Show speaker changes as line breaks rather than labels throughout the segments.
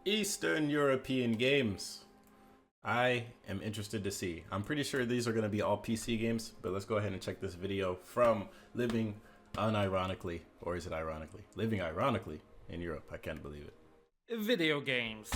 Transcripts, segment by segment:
Eastern European games. I am interested to see. I'm pretty sure these are going to be all PC games, but let's go ahead and check this video from living unironically, or is it ironically? Living ironically in Europe. I can't believe it.
Video games.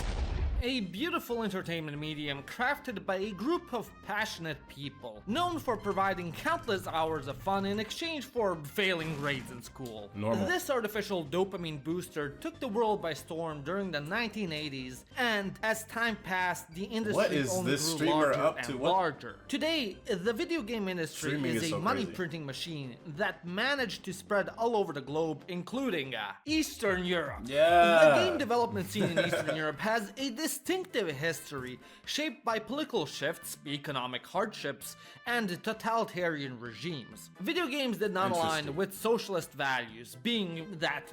A beautiful entertainment medium crafted by a group of passionate people, known for providing countless hours of fun in exchange for failing grades in school.
Normal.
This artificial dopamine booster took the world by storm during the 1980s, and as time passed, the industry only grew larger and larger. Today, the video game industry is a money printing machine that managed to spread all over the globe, including Eastern Europe.
Yeah.
The game development scene in Eastern Europe has a distinctive history shaped by political shifts, economic hardships, and totalitarian regimes. Video games did not align with socialist values, being that,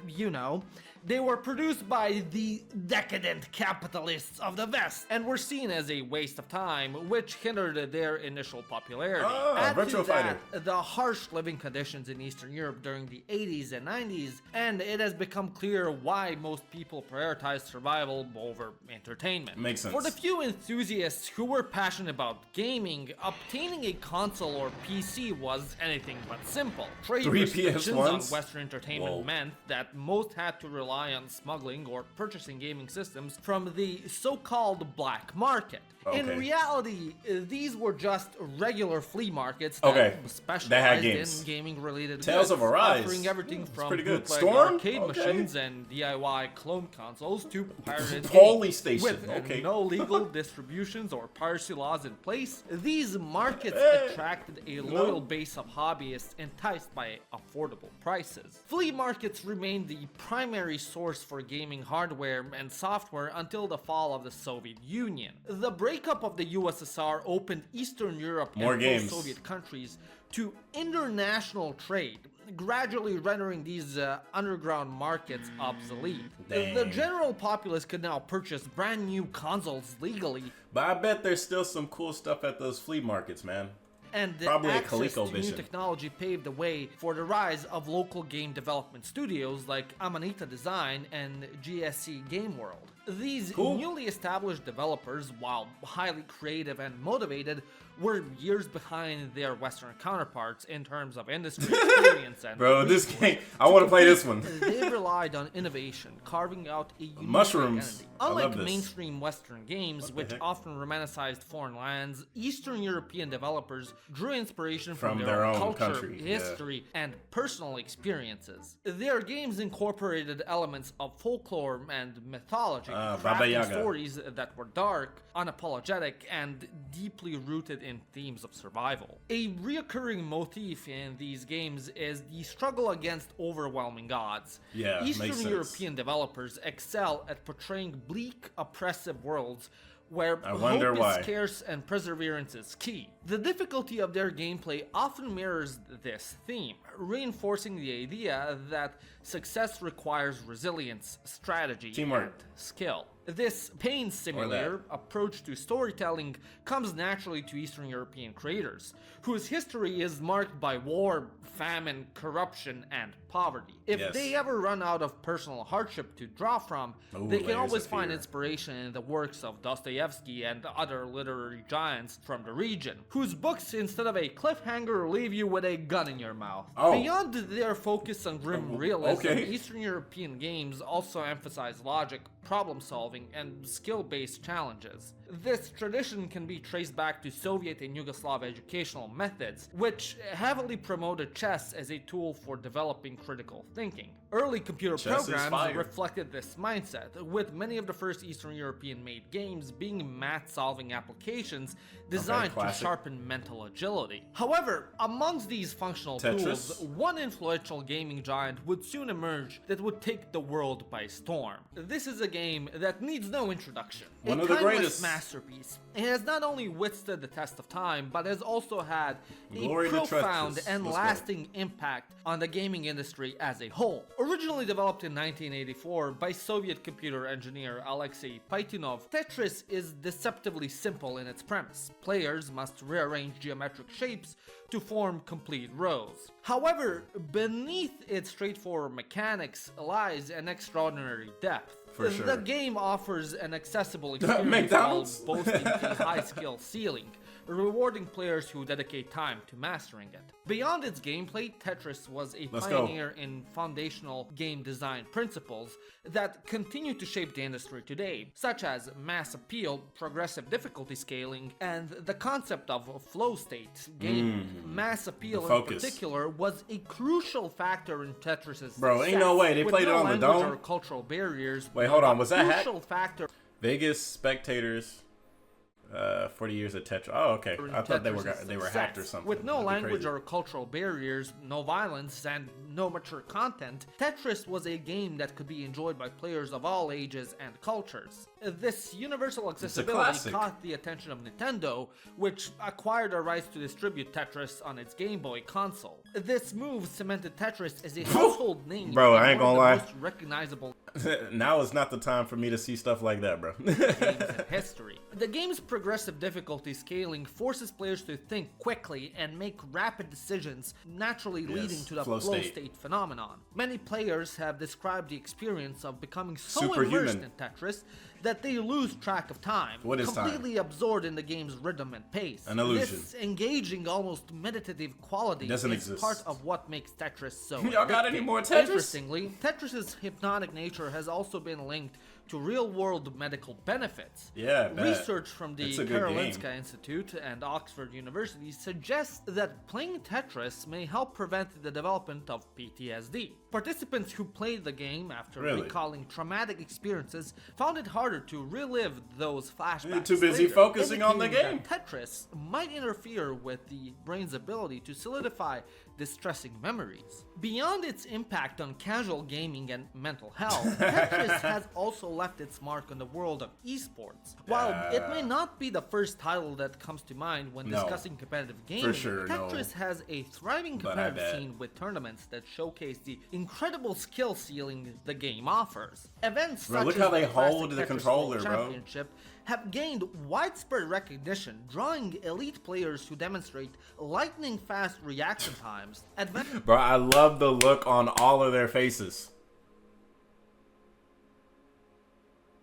they were produced by the decadent capitalists of the West and were seen as a waste of time, which hindered their initial popularity. Add to that the harsh living conditions in Eastern Europe during the 80s and 90s, and it has become clear why most people prioritize survival over entertainment.
Makes sense.
For the few enthusiasts who were passionate about gaming, obtaining a console or PC was anything but simple. Trade restrictions on Western entertainment meant that most had to rely on smuggling or purchasing gaming systems from the so-called black market. In reality, these were just regular flea markets that specialized in gaming-related goods, offering everything from bootleg arcade machines and DIY clone consoles to pirated games. With no legal distributions or piracy laws in place, these markets attracted a loyal base of hobbyists enticed by affordable prices. Flea markets remained the primary source for gaming hardware and software until the fall of the Soviet Union. The breakup of the USSR opened Eastern Europe and post-Soviet countries to international trade, gradually rendering these underground markets obsolete. The general populace could now purchase brand new consoles legally.
But I bet there's still some cool stuff at those flea markets, man.
And the access to new technology paved the way for the rise of local game development studios like Amanita Design and GSC Game World. These newly established developers, while highly creative and motivated, were years behind their Western counterparts in terms of industry experience and
this game, I want to play this one.
They relied on innovation, carving out a unique identity. Unlike mainstream Western games, which often romanticized foreign lands, Eastern European developers drew inspiration from their own culture, history, and personal experiences. Their games incorporated elements of folklore and mythology, crafting stories that were dark, unapologetic, and deeply rooted in themes of survival. A reoccurring motif in these games is the struggle against overwhelming odds. Eastern European developers excel at portraying bleak, oppressive worlds where hope is scarce and perseverance is key. The difficulty of their gameplay often mirrors this theme, reinforcing the idea that success requires resilience, strategy, and skill. This pain simulator approach to storytelling comes naturally to Eastern European creators, whose history is marked by war, famine, corruption, and poverty. If they ever run out of personal hardship to draw from, they can always find inspiration in the works of Dostoevsky and other literary giants from the region, whose books, instead of a cliffhanger, leave you with a gun in your mouth. Beyond their focus on grim realism, Eastern European games also emphasize logic, problem solving, and skill-based challenges. This tradition can be traced back to Soviet and Yugoslav educational methods, which heavily promoted chess as a tool for developing critical thinking. Early computer programs reflected this mindset, with many of the first Eastern European-made games being math-solving applications designed to sharpen mental agility. However, amongst these functional tools, one influential gaming giant would soon emerge that would take the world by storm. This is a game that needs no introduction.
One of the greatest
Masterpiece. It has not only withstood the test of time, but has also had a profound and lasting impact on the gaming industry as a whole. Originally developed in 1984 by Soviet computer engineer Alexei Paitunov, Tetris is deceptively simple in its premise. Players must rearrange geometric shapes to form complete rows. However, beneath its straightforward mechanics lies an extraordinary depth.
For sure.
The game offers an accessible experience
McDonald's?
while boasting a high skill ceiling, rewarding players who dedicate time to mastering it. Beyond its gameplay, Tetris was a pioneer in foundational game design principles that continue to shape the industry today, such as mass appeal, progressive difficulty scaling, and the concept of flow state gaming. Mass appeal in particular was a crucial factor in Tetris's
Bro,
success,
ain't no way they played it on the dome.
Or cultural barriers.
Wait, hold on, was that
crucial factor?
Vegas spectators 40 years of Tetris. Oh, okay. I thought they were hacked or something.
With no language or cultural barriers, no violence, and no mature content, Tetris was a game that could be enjoyed by players of all ages and cultures. This universal accessibility caught the attention of Nintendo, which acquired the rights to distribute Tetris on its Game Boy console. This move cemented Tetris as a household name.
Bro, I ain't gonna lie.
Most recognizable.
Now is not the time for me to see stuff like that, bro.
Games in history. The game's progressive difficulty scaling forces players to think quickly and make rapid decisions, naturally leading to the flow state phenomenon. Many players have described the experience of becoming so immersed in Tetris that they lose track of time, completely absorbed in the game's rhythm and pace.
An illusion.
This engaging, almost meditative quality is part of what makes Tetris so
Y'all got any more Tetris?
Interestingly, Tetris's hypnotic nature has also been linked to real-world medical benefits.
Yeah,
research from the Karolinska Institute and Oxford University suggests that playing Tetris may help prevent the development of PTSD. Participants who played the game after recalling traumatic experiences found it harder to relive those flashbacks.
You're too busy focusing on the game.
Tetris might interfere with the brain's ability to solidify distressing memories. Beyond its impact on casual gaming and mental health, Tetris has also left its mark on the world of esports. While it may not be the first title that comes to mind when discussing competitive gaming, Tetris has a thriving competitive scene with tournaments that showcase the incredible skill ceiling the game offers. Events such as the Classic Tetris Championship have gained widespread recognition, drawing elite players who demonstrate lightning-fast reaction times.
Bro, I love the look on all of their faces.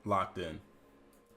Locked in.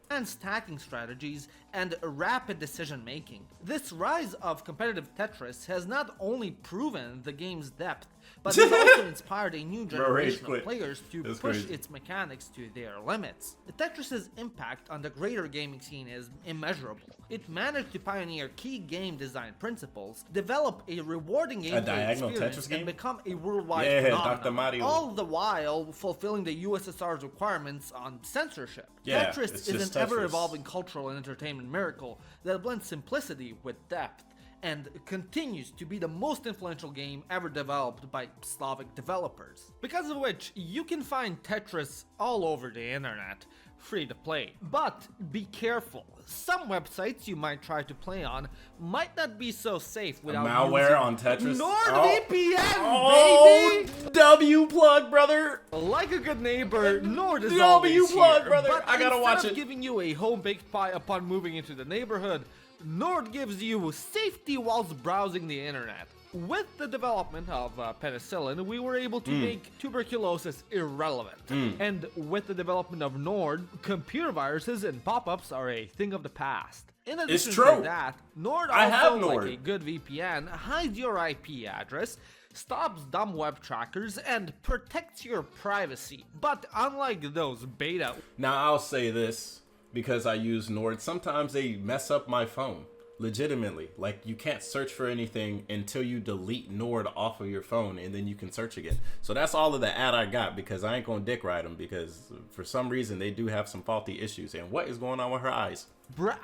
And stacking strategies and rapid decision making. This rise of competitive Tetris has not only proven the game's depth, but has also inspired a new generation of players to push its mechanics to their limits. Tetris's impact on the greater gaming scene is immeasurable. It managed to pioneer key game design principles, develop a rewarding gameplay experience, and become a worldwide phenomenon, all the while fulfilling the USSR's requirements on censorship. Tetris is an ever-evolving cultural and entertainment miracle that blends simplicity with depth, and continues to be the most influential game ever developed by Slavic developers. Because of which, you can find Tetris all over the internet, free to play. But be careful, some websites you might try to play on might not be so safe without
malware on Tetris.
NordVPN, baby!
W plug, brother!
Like a good neighbor, Nord is always here.
Plug, brother!
But
I gotta watch it.
Instead of giving you a home-baked pie upon moving into the neighborhood, Nord gives you safety whilst browsing the internet. With the development of penicillin, we were able to make tuberculosis irrelevant. And with the development of Nord, computer viruses and pop-ups are a thing of the past. In addition to that, Nord also, like a good VPN, hides your IP address, stops dumb web trackers, and protects your privacy. But unlike those beta...
Now I'll say this, because I use Nord, sometimes they mess up my phone. Legitimately. Like, you can't search for anything until you delete Nord off of your phone, and then you can search again. So that's all of the ad I got, because I ain't gonna dick ride them, because for some reason they do have some faulty issues. And what is going on with her eyes?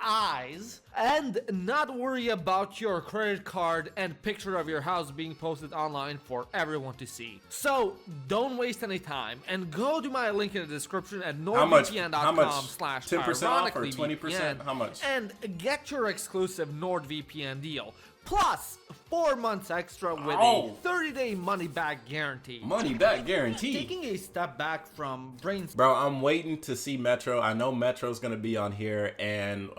Eyes, and not worry about your credit card and picture of your house being posted online for everyone to see. So don't waste any time and go to my link in the description at nordvpn.com/ironicallyvpn.
How much?
And get your exclusive NordVPN deal. Plus 4 months extra with a 30-day money-back guarantee.
Money-back guarantee?
Taking a step back from brains...
Bro, I'm waiting to see Metro. I know Metro's going to be on here, and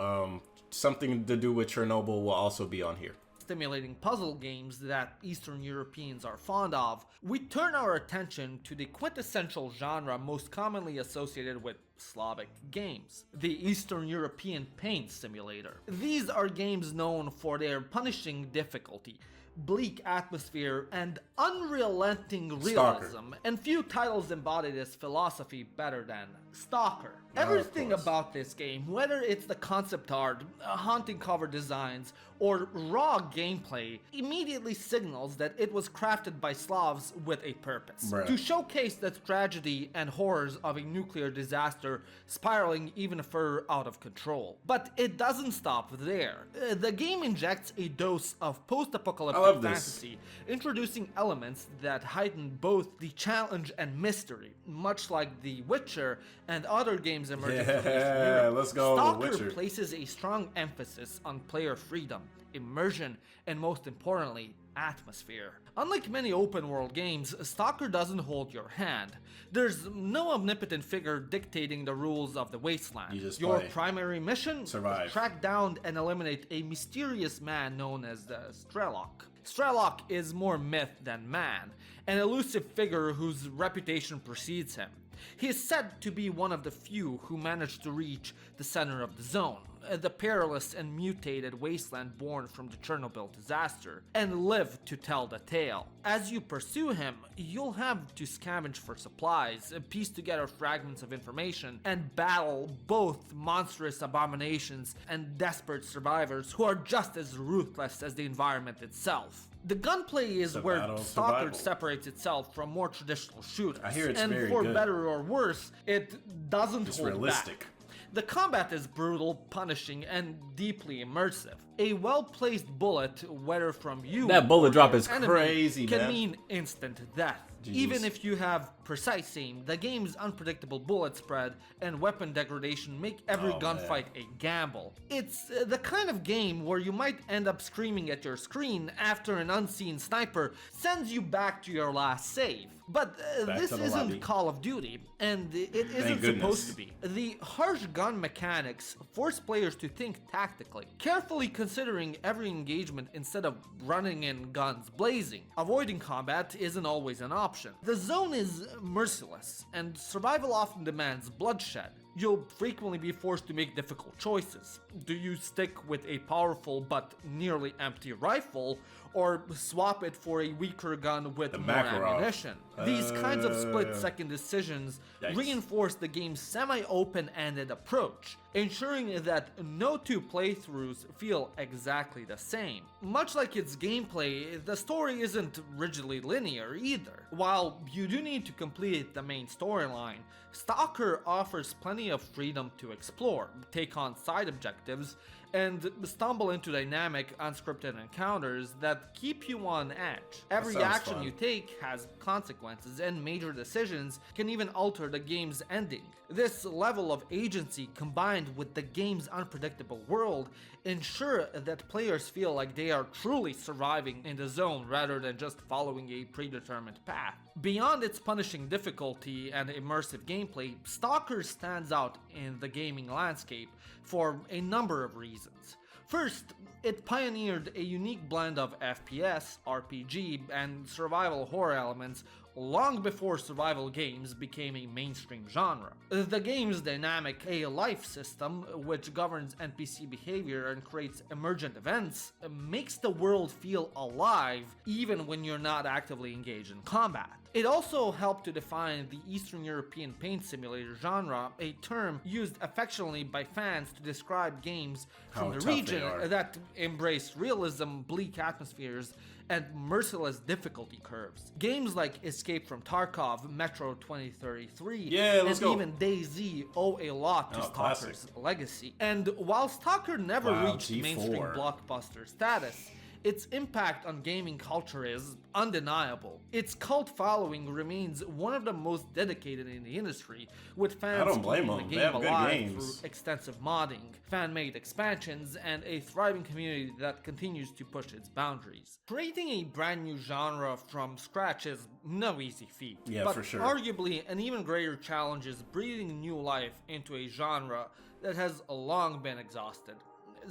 something to do with Chernobyl will also be on here.
stimulating puzzle games that Eastern Europeans are fond of, we turn our attention to the quintessential genre most commonly associated with Slavic games, the Eastern European Paint Simulator. These are games known for their punishing difficulty, bleak atmosphere, and unrelenting realism,
Stalker.
And few titles embody this philosophy better than Stalker. Everything about this game, whether it's the concept art, haunting cover designs, or raw gameplay, immediately signals that it was crafted by Slavs with a purpose.
Bruh.
To showcase the tragedy and horrors of a nuclear disaster spiraling even further out of control. But it doesn't stop there. The game injects a dose of post-apocalyptic fantasy, introducing elements that heighten both the challenge and mystery, much like The Witcher and other games emerging from Eastern Europe.
Let's go.
Stalker
The Witcher
places a strong emphasis on player freedom, immersion, and most importantly, atmosphere. Unlike many open world games, Stalker doesn't hold your hand. There's no omnipotent figure dictating the rules of the wasteland. Your primary mission?
Survive.
Track down and eliminate a mysterious man known as the Strelok. Strelok is more myth than man, an elusive figure whose reputation precedes him. He is said to be one of the few who managed to reach the center of the zone, the perilous and mutated wasteland born from the Chernobyl disaster, and live to tell the tale. As you pursue him, you'll have to scavenge for supplies, piece together fragments of information, and battle both monstrous abominations and desperate survivors who are just as ruthless as the environment itself. The gunplay is where Stalker separates itself from more traditional shooters.
I hear it's
and
very
for
good.
Better or worse, it doesn't hold
realistic.
back. The combat is brutal, punishing, and deeply immersive. A well-placed bullet, whether from you
that bullet
or
drop
your
is
enemy,
crazy,
can
man.
mean instant death.
Jeez.
Even if you have precise aim, the game's unpredictable bullet spread and weapon degradation make every gunfight a gamble. It's the kind of game where you might end up screaming at your screen after an unseen sniper sends you back to your last save. But this isn't
lobby.
Call of Duty, and it isn't supposed to be. The harsh gun mechanics force players to think tactically, carefully considering every engagement instead of running in guns blazing. Avoiding combat isn't always an option. The zone is merciless, and survival often demands bloodshed. You'll frequently be forced to make difficult choices. Do you stick with a powerful but nearly empty rifle, or swap it for a weaker gun with more ammunition? These kinds of split-second decisions reinforce the game's semi-open-ended approach, ensuring that no two playthroughs feel exactly the same. Much like its gameplay, the story isn't rigidly linear either. While you do need to complete the main storyline, Stalker offers plenty of freedom to explore, take on side objectives, and stumble into dynamic, unscripted encounters that keep you on edge. Every action you take has consequences, and major decisions can even alter the game's ending. This level of agency, combined with the game's unpredictable world, ensure that players feel like they are truly surviving in the zone rather than just following a predetermined path. Beyond its punishing difficulty and immersive gameplay, Stalker stands out in the gaming landscape for a number of reasons. First, it pioneered a unique blend of FPS, RPG, and survival horror elements long before survival games became a mainstream genre. The game's dynamic life system, which governs NPC behavior and creates emergent events, makes the world feel alive even when you're not actively engaged in combat. It also helped to define the Eastern European Paint Simulator genre, a term used affectionately by fans to describe games from the region that embrace realism, bleak atmospheres, and merciless difficulty curves. Games like Escape from Tarkov, Metro 2033, and even DayZ owe a lot to Stalker's legacy. And while Stalker never reached mainstream blockbuster status, its impact on gaming culture is undeniable. Its cult following remains one of the most dedicated in the industry, with fans keeping the game alive through extensive modding, fan-made expansions, and a thriving community that continues to push its boundaries. Creating a brand new genre from scratch is no easy feat, but arguably an even greater challenge is breathing new life into a genre that has long been exhausted.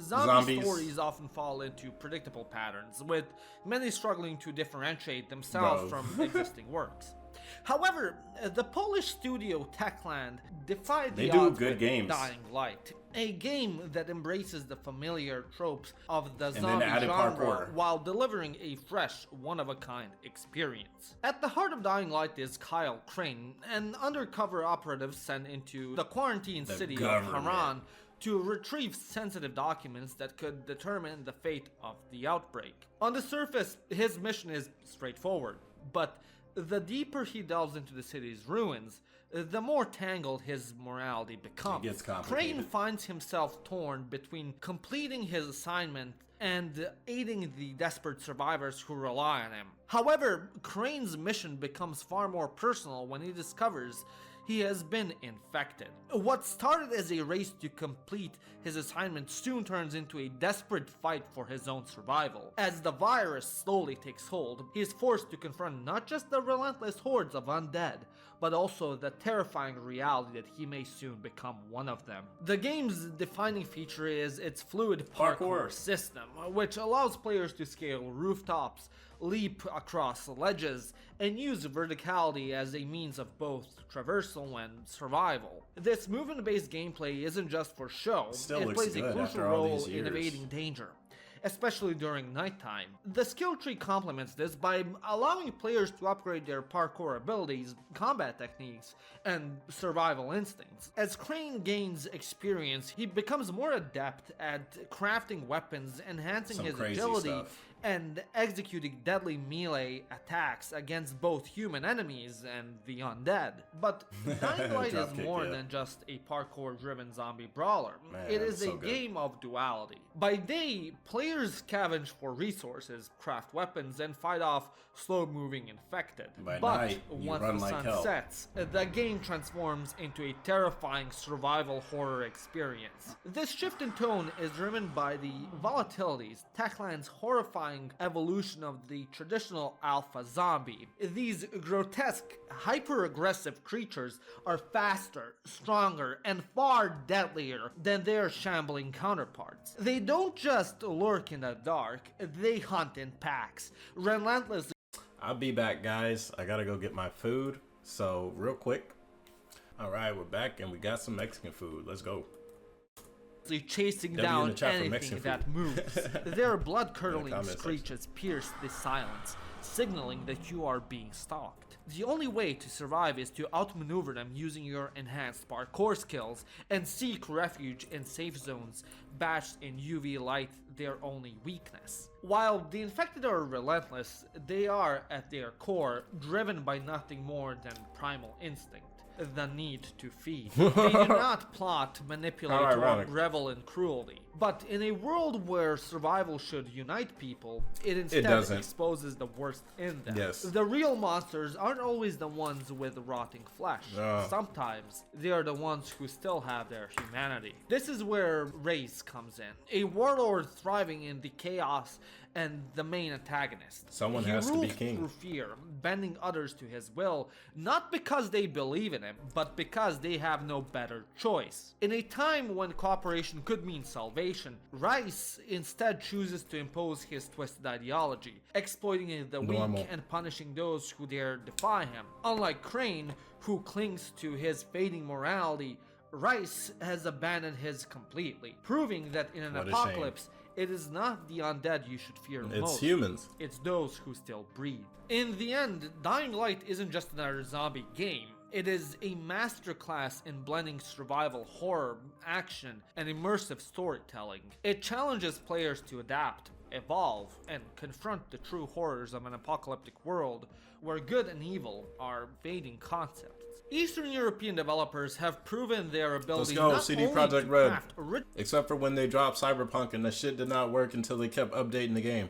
Zombie stories often fall into predictable patterns, with many struggling to differentiate themselves from existing works. However, the Polish studio Techland defied the odds with Dying Light, a game that embraces the familiar tropes of the zombie genre while delivering a fresh, one-of-a-kind experience. At the heart of Dying Light is Kyle Crane, an undercover operative sent into the quarantine city of Haran to retrieve sensitive documents that could determine the fate of the outbreak. On the surface, his mission is straightforward, but the deeper he delves into the city's ruins, the more tangled his morality becomes.
It gets complicated.
Crane finds himself torn between completing his assignment and aiding the desperate survivors who rely on him. However, Crane's mission becomes far more personal when he discovers he has been infected. What started as a race to complete his assignment soon turns into a desperate fight for his own survival. As the virus slowly takes hold, he is forced to confront not just the relentless hordes of undead, but also the terrifying reality that he may soon become one of them. The game's defining feature is its fluid parkour system, which allows players to scale rooftops, leap across ledges, and use verticality as a means of both traversal and survival. This movement-based gameplay isn't just for show, it plays a crucial role in evading danger, especially during nighttime. The skill tree complements this by allowing players to upgrade their parkour abilities, combat techniques, and survival instincts. As Crane gains experience, he becomes more adept at crafting weapons, enhancing his agility, and executing deadly melee attacks against both human enemies and the undead. But Dying Light is more than just a parkour-driven zombie brawler. It is a game of duality. By day, players scavenge for resources, craft weapons, and fight off slow-moving infected.
By
but
night,
once the sun sets, the game transforms into a terrifying survival horror experience. This shift in tone is driven by the volatilities, Techland's horrifying evolution of the traditional alpha zombie. These grotesque, hyper-aggressive creatures are faster, stronger, and far deadlier than their shambling counterparts. They don't just lurk in the dark, they hunt in packs, relentlessly.
I'll be back, guys. I gotta go get my food, so real quick. Alright, we're back and we got some Mexican food. Let's go.
Chasing down anything that moves. Their blood-curdling screeches pierce the silence, signaling that you are being stalked. The only way to survive is to outmaneuver them using your enhanced parkour skills and seek refuge in safe zones, bathed in UV light, their only weakness. While the infected are relentless, they are, at their core, driven by nothing more than primal instinct. The need to feed. They do not plot, manipulate, or revel in cruelty. But in a world where survival should unite people, it instead exposes the worst in them.
Yes.
The real monsters aren't always the ones with rotting flesh. Sometimes they are the ones who still have their humanity. This is where race comes in. A warlord thriving in the chaos and the main antagonist.
Someone has to be king.
He rules through fear, bending others to his will, not because they believe in him, but because they have no better choice. In a time when cooperation could mean salvation, Rice instead chooses to impose his twisted ideology, exploiting the weak and punishing those who dare defy him. Unlike Crane, who clings to his fading morality, Rice has abandoned his completely, proving that in an apocalypse, it is not the undead you should fear most.
It's humans.
It's those who still breathe. In the end, Dying Light isn't just another zombie game. It is a masterclass in blending survival, horror, action, and immersive storytelling. It challenges players to adapt, evolve, and confront the true horrors of an apocalyptic world where good and evil are fading concepts. Eastern European developers have proven their ability not
CD
only
Projekt
to
Red.
craft
Except for when they dropped Cyberpunk and the shit did not work until they kept updating the game.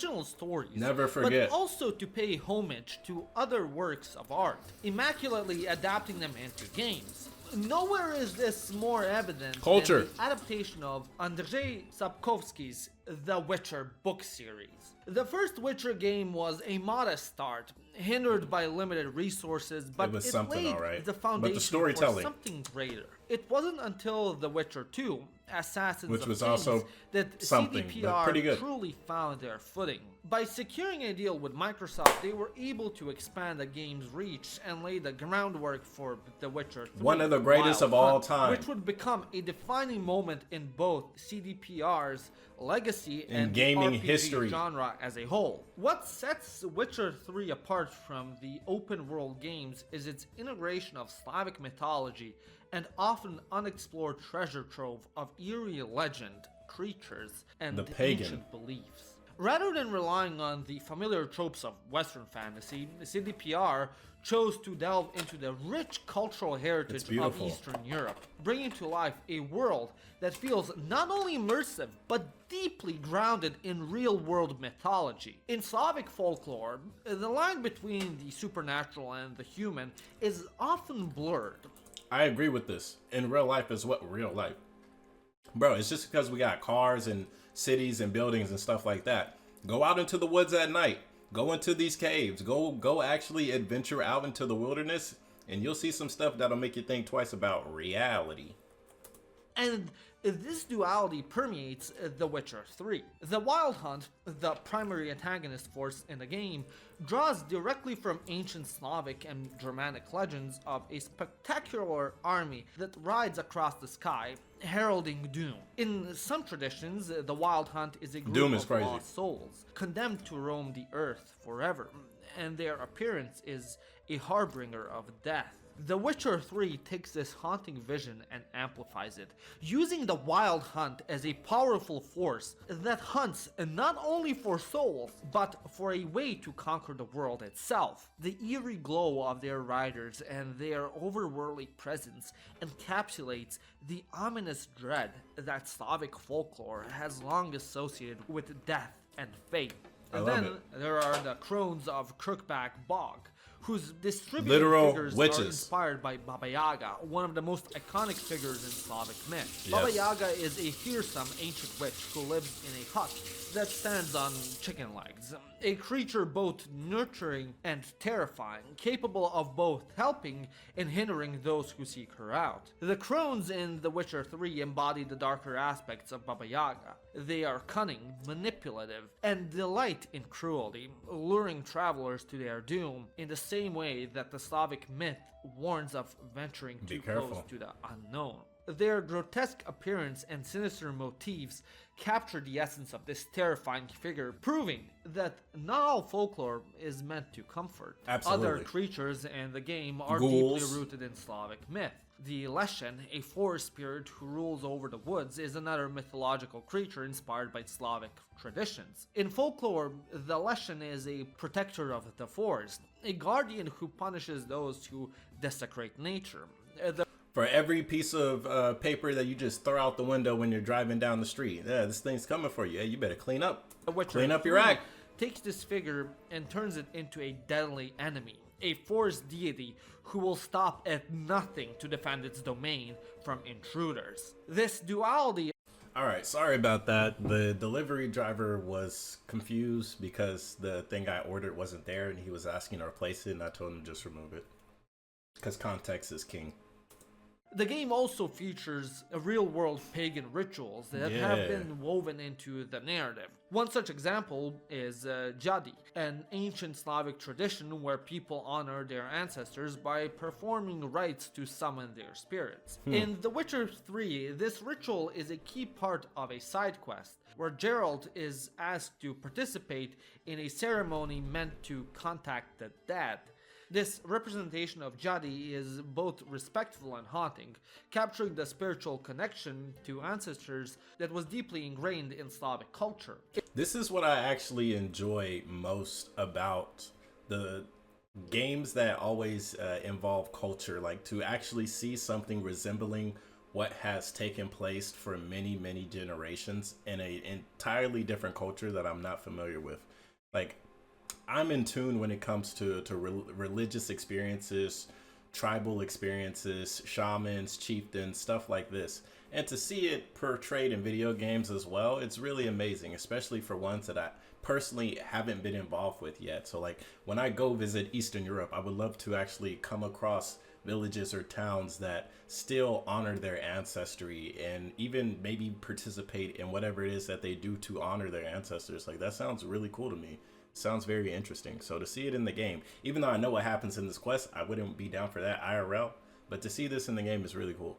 original stories,
never forget,
but also to pay homage to other works of art, immaculately adapting them into games. Nowhere is this more evident than the adaptation of Andrzej Sapkowski's The Witcher book series. The first Witcher game was a modest start, hindered by limited resources, but it laid the foundation for something greater. It wasn't until The Witcher 2, Assassins
which
of
was
Kings,
also
that
CDPR
truly found their footing. By securing a deal with Microsoft, they were able to expand the game's reach and lay the groundwork for The Witcher 3,
one of the greatest of all time,
which would become a defining moment in both CDPR's legacy and
gaming
the RPG
history
genre as a whole. What sets Witcher 3 apart from the open world games is its integration of Slavic mythology and often unexplored treasure trove of eerie legend, creatures, and ancient beliefs. Rather than relying on the familiar tropes of Western fantasy, CDPR chose to delve into the rich cultural heritage of Eastern Europe, bringing to life a world that feels not only immersive, but deeply grounded in real-world mythology. In Slavic folklore, the line between the supernatural and the human is often blurred.
I agree with this. In real life is what real life. Bro, it's just because we got cars and cities and buildings and stuff like that. Go out into the woods at night. Go into these caves. Go actually adventure out into the wilderness, and you'll see some stuff that'll make you think twice about reality.
And this duality permeates The Witcher 3. The Wild Hunt, the primary antagonist force in the game, draws directly from ancient Slavic and Germanic legends of a spectacular army that rides across the sky, heralding doom. In some traditions, the Wild Hunt is a group of lost souls, condemned to roam the earth forever, and their appearance is a harbinger of death. The Witcher 3 takes this haunting vision and amplifies it, using the Wild Hunt as a powerful force that hunts not only for souls, but for a way to conquer the world itself. The eerie glow of their riders and their overworldly presence encapsulates the ominous dread that Slavic folklore has long associated with death and fate. And then there are the crones of Crookback Bog, whose distributed figures are inspired by Baba Yaga, one of the most iconic figures in Slavic myth. Yes. Baba Yaga is a fearsome ancient witch who lives in a hut that stands on chicken legs. A creature both nurturing and terrifying, capable of both helping and hindering those who seek her out. The crones in The Witcher 3 embody the darker aspects of Baba Yaga. They are cunning, manipulative, and delight in cruelty, luring travelers to their doom in the same way that the Slavic myth warns of venturing too close to the unknown. Their grotesque appearance and sinister motifs capture the essence of this terrifying figure, proving that not all folklore is meant to comfort.
Absolutely.
Other creatures in the game are deeply rooted in Slavic myth. The Leshen, a forest spirit who rules over the woods, is another mythological creature inspired by Slavic traditions. In folklore, the Leshen is a protector of the forest, a guardian who punishes those who desecrate nature.
For every piece of paper that you just throw out the window when you're driving down the street, this thing's coming for you. Hey, you better clean up. Clean up your act.
Takes this figure and turns it into a deadly enemy, a forest deity who will stop at nothing to defend its domain from intruders. This duality...
Alright, sorry about that. The delivery driver was confused because the thing I ordered wasn't there and he was asking to replace it, and I told him to just remove it. Because context is king.
The game also features real-world pagan rituals that have been woven into the narrative. One such example is Jadi, an ancient Slavic tradition where people honor their ancestors by performing rites to summon their spirits. In The Witcher 3, this ritual is a key part of a side quest, where Geralt is asked to participate in a ceremony meant to contact the dead. This representation of Jadi is both respectful and haunting, capturing the spiritual connection to ancestors that was deeply ingrained in Slavic culture.
This is what I actually enjoy most about the games that always involve culture, like to actually see something resembling what has taken place for many, many generations in an entirely different culture that I'm not familiar with. Like, I'm in tune when it comes to religious experiences, tribal experiences, shamans, chieftains, stuff like this. And to see it portrayed in video games as well, it's really amazing, especially for ones that I personally haven't been involved with yet. So like when I go visit Eastern Europe, I would love to actually come across villages or towns that still honor their ancestry and even maybe participate in whatever it is that they do to honor their ancestors. Like that sounds really cool to me. Sounds very interesting. So to see it in the game, even though I know what happens in this quest, I wouldn't be down for that IRL, but to see this in the game is really cool.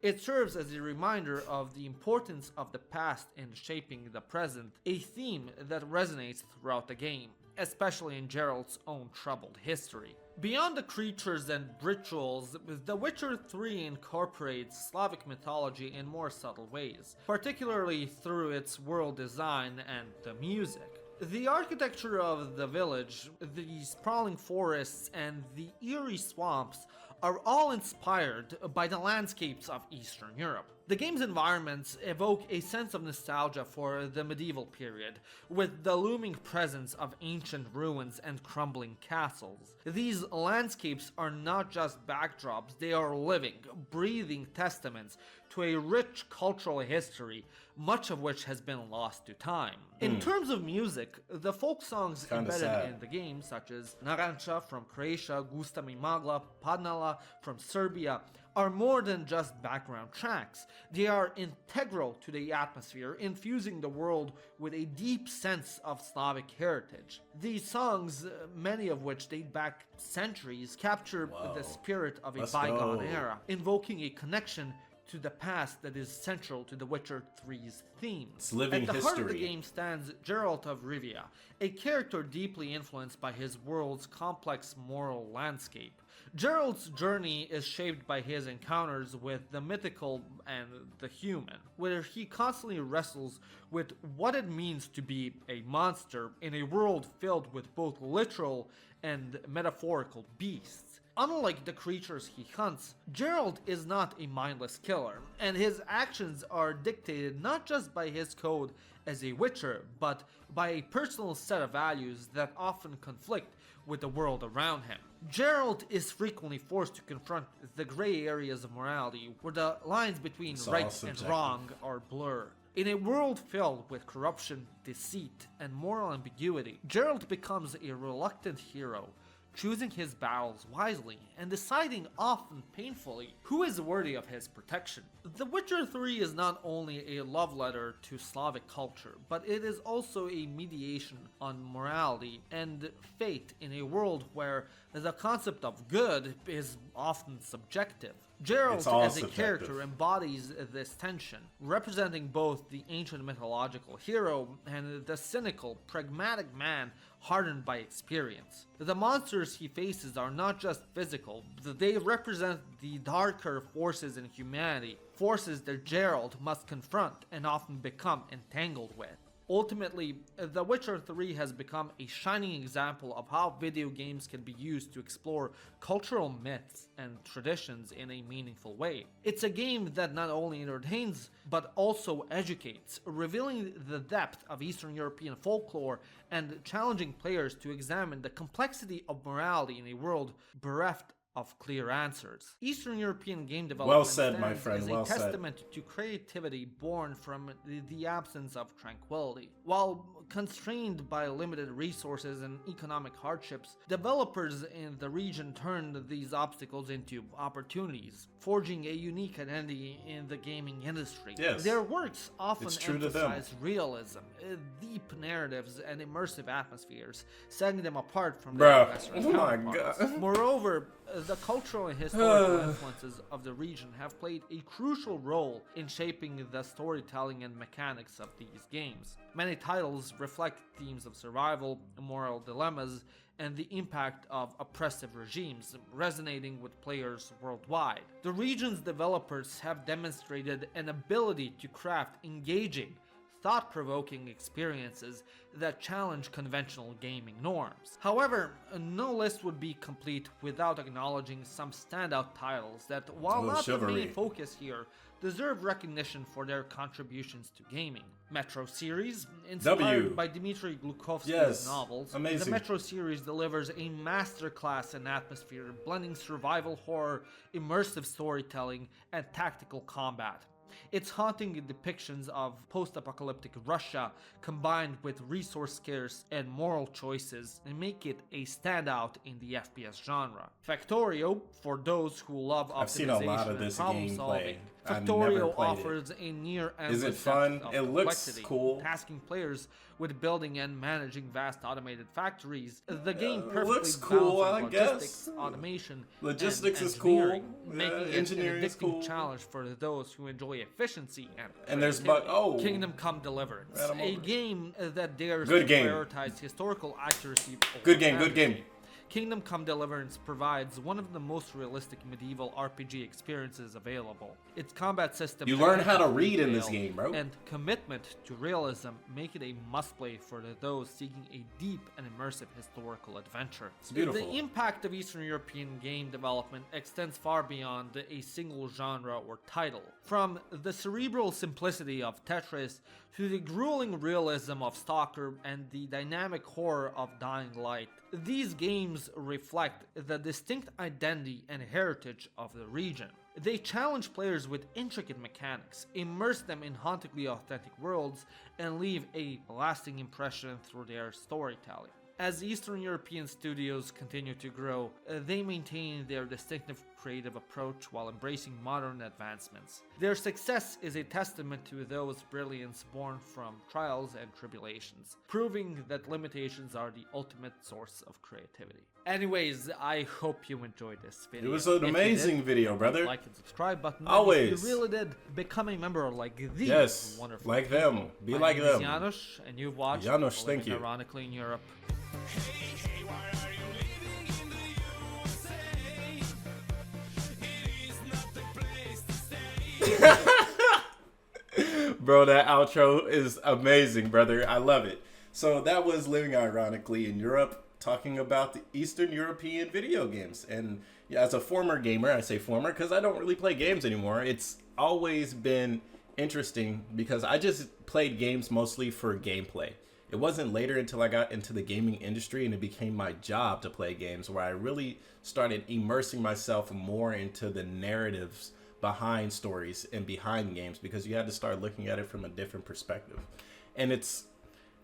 It serves as a reminder of the importance of the past in shaping the present, a theme that resonates throughout the game, especially in Geralt's own troubled history. Beyond the creatures and rituals, The Witcher 3 incorporates Slavic mythology in more subtle ways, particularly through its world design and the music. The architecture of the village, the sprawling forests, and the eerie swamps are all inspired by the landscapes of Eastern Europe. The game's environments evoke a sense of nostalgia for the medieval period, with the looming presence of ancient ruins and crumbling castles. These landscapes are not just backdrops, they are living, breathing testaments to a rich cultural history, much of which has been lost to time. In terms of music, the folk songs embedded in the game, such as Naranča from Croatia, Gusta mi magla, Padnala from Serbia, are more than just background tracks. They are integral to the atmosphere, infusing the world with a deep sense of Slavic heritage. These songs, many of which date back centuries, capture the spirit of a bygone era, invoking a connection to the past that is central to The Witcher 3's theme.
It's living
history. At the heart of the game stands Geralt of Rivia, a character deeply influenced by his world's complex moral landscape. Geralt's journey is shaped by his encounters with the mythical and the human, where he constantly wrestles with what it means to be a monster in a world filled with both literal and metaphorical beasts. Unlike the creatures he hunts, Geralt is not a mindless killer, and his actions are dictated not just by his code as a witcher, but by a personal set of values that often conflict with the world around him. Geralt is frequently forced to confront the gray areas of morality, where the lines between right and wrong are blurred. In a world filled with corruption, deceit, and moral ambiguity, Geralt becomes a reluctant hero, choosing his battles wisely and deciding often painfully who is worthy of his protection. The Witcher 3 is not only a love letter to Slavic culture, but it is also a mediation on morality and fate in a world where the concept of good is often subjective. Geralt as a character embodies this tension, representing both the ancient mythological hero and the cynical, pragmatic man hardened by experience. The monsters he faces are not just physical, they represent the darker forces in humanity, forces that Geralt must confront and often become entangled with. Ultimately, The Witcher 3 has become a shining example of how video games can be used to explore cultural myths and traditions in a meaningful way. It's a game that not only entertains, but also educates, revealing the depth of Eastern European folklore and challenging players to examine the complexity of morality in a world bereft of clear answers. Eastern European game development stands as a testament to creativity born from the absence of tranquility. While constrained by limited resources and economic hardships, developers in the region turned these obstacles into opportunities, forging a unique identity in the gaming industry.
Yes.
Their works often emphasize realism, deep narratives, and immersive atmospheres, setting them apart from their Western counterparts. Moreover, the cultural and historical influences of the region have played a crucial role in shaping the storytelling and mechanics of these games. Many titles reflect themes of survival, moral dilemmas, and the impact of oppressive regimes, resonating with players worldwide. The region's developers have demonstrated an ability to craft engaging, thought-provoking experiences that challenge conventional gaming norms. However, no list would be complete without acknowledging some standout titles that, while not the main focus here, deserve recognition for their contributions to gaming. Metro series, inspired by Dmitry Glukovsky's novels, the Metro series delivers a masterclass in atmosphere, blending survival horror, immersive storytelling, and tactical combat. Its haunting depictions of post-apocalyptic Russia combined with resource-scarce and moral choices make it a standout in the FPS genre. Factorio, for those who love optimization and problem-solving, Factorio offers a near-endless depth of complexity, tasking players with building and managing vast automated factories. The game perfectly balances logistics, automation, and engineering, making it an addicting challenge for those who enjoy efficiency and there's Kingdom Come Deliverance, a game that dares to prioritize historical accuracy.
Good game.
Kingdom Come Deliverance provides one of the most realistic medieval RPG experiences available. Its combat system,
you learn how to read in this game, bro,
and commitment to realism make it a must-play for those seeking a deep and immersive historical adventure.
It's beautiful.
The impact of Eastern European game development extends far beyond a single genre or title. From the cerebral simplicity of Tetris to the grueling realism of Stalker and the dynamic horror of Dying Light, these games reflect the distinct identity and heritage of the region. They challenge players with intricate mechanics, immerse them in hauntingly authentic worlds, and leave a lasting impression through their storytelling. As Eastern European studios continue to grow, they maintain their distinctive creative approach while embracing modern advancements. Their success is a testament to those brilliance born from trials and tribulations, proving that limitations are the ultimate source of creativity. Anyways, I hope you enjoyed this video.
It was an amazing video, brother.
Like and subscribe button.
Always.
If you really did, become a member like these.
Yes,
wonderful
like
people.
them. Be
My
like
name
them.
is Janusz, and you've watched
Janusz, thank you.
Ironically in Europe.
Hey, why are you living in the USA? It is not the place to stay.
Bro, that outro is amazing, brother. I love it. So that was Living Ironically in Europe, talking about the Eastern European video games. And yeah, as a former gamer, I say former because I don't really play games anymore. It's always been interesting because I just played games mostly for gameplay. It wasn't later until I got into the gaming industry and it became my job to play games where I really started immersing myself more into the narratives behind stories and behind games, because you had to start looking at it from a different perspective. And it's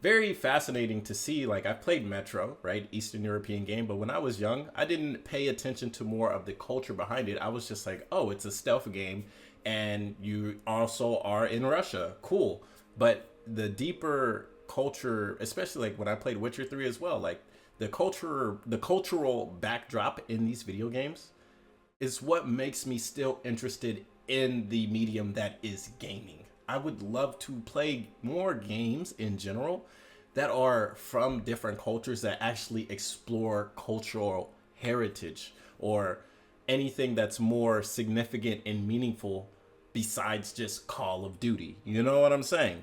very fascinating to see. Like, I played Metro, right? Eastern European game. But when I was young, I didn't pay attention to more of the culture behind it. I was just like, oh, it's a stealth game. And you also are in Russia. Cool. But the deeper culture, especially like when I played Witcher 3 as well, like the cultural backdrop in these video games is what makes me still interested in the medium that is gaming. I would love to play more games in general that are from different cultures that actually explore cultural heritage or anything that's more significant and meaningful besides just Call of Duty. You know what I'm saying?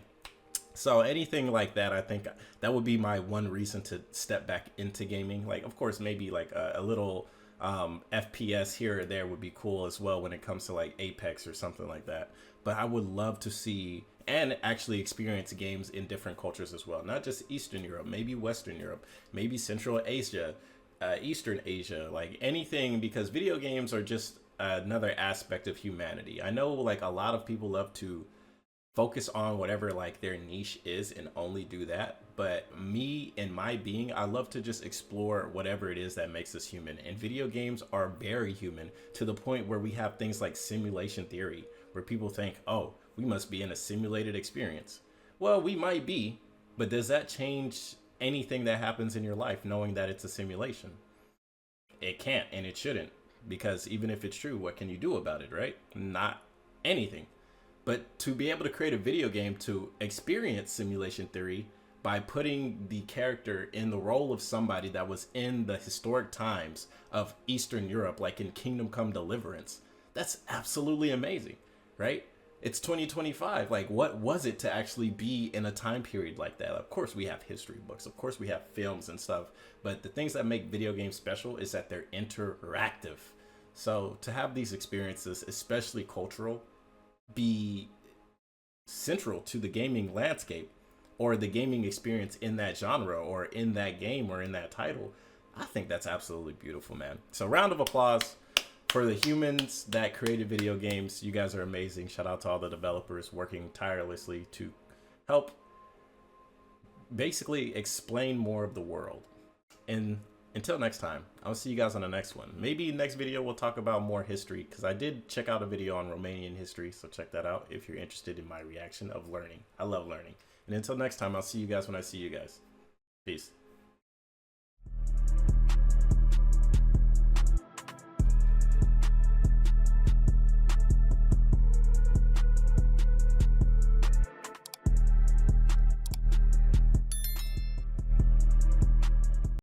So anything like that, I think that would be my one reason to step back into gaming. Like, of course, maybe like a little FPS here or there would be cool as well when it comes to like Apex or something like that. But I would love to see and actually experience games in different cultures as well. Not just Eastern Europe, maybe Western Europe, maybe Central Asia, Eastern Asia, like anything, because video games are just another aspect of humanity. I know like a lot of people love to focus on whatever like their niche is and only do that. But me and my being, I love to just explore whatever it is that makes us human. And video games are very human, to the point where we have things like simulation theory, where people think, oh, we must be in a simulated experience. Well, we might be, but does that change anything that happens in your life knowing that it's a simulation? It can't, and it shouldn't, because even if it's true, what can you do about it, right? Not anything. But to be able to create a video game to experience simulation theory by putting the character in the role of somebody that was in the historic times of Eastern Europe, like in Kingdom Come Deliverance, that's absolutely amazing, right? it's 2025. Like, what was it to actually be in a time period like that? Of course, we have history books. Of course, we have films and stuff. But the things that make video games special is that they're interactive. So to have these experiences, especially cultural, be central to the gaming landscape or the gaming experience in that genre or in that game or in that title, I think that's absolutely beautiful, man. So round of applause for the humans that created video games. You guys are amazing. Shout out to all the developers working tirelessly to help basically explain more of the world. And until next time, I'll see you guys on the next one. Maybe next video we'll talk about more history, because I did check out a video on Romanian history, so check that out if you're interested in my reaction of learning. I love learning. And until next time, I'll see you guys when I see you guys. Peace.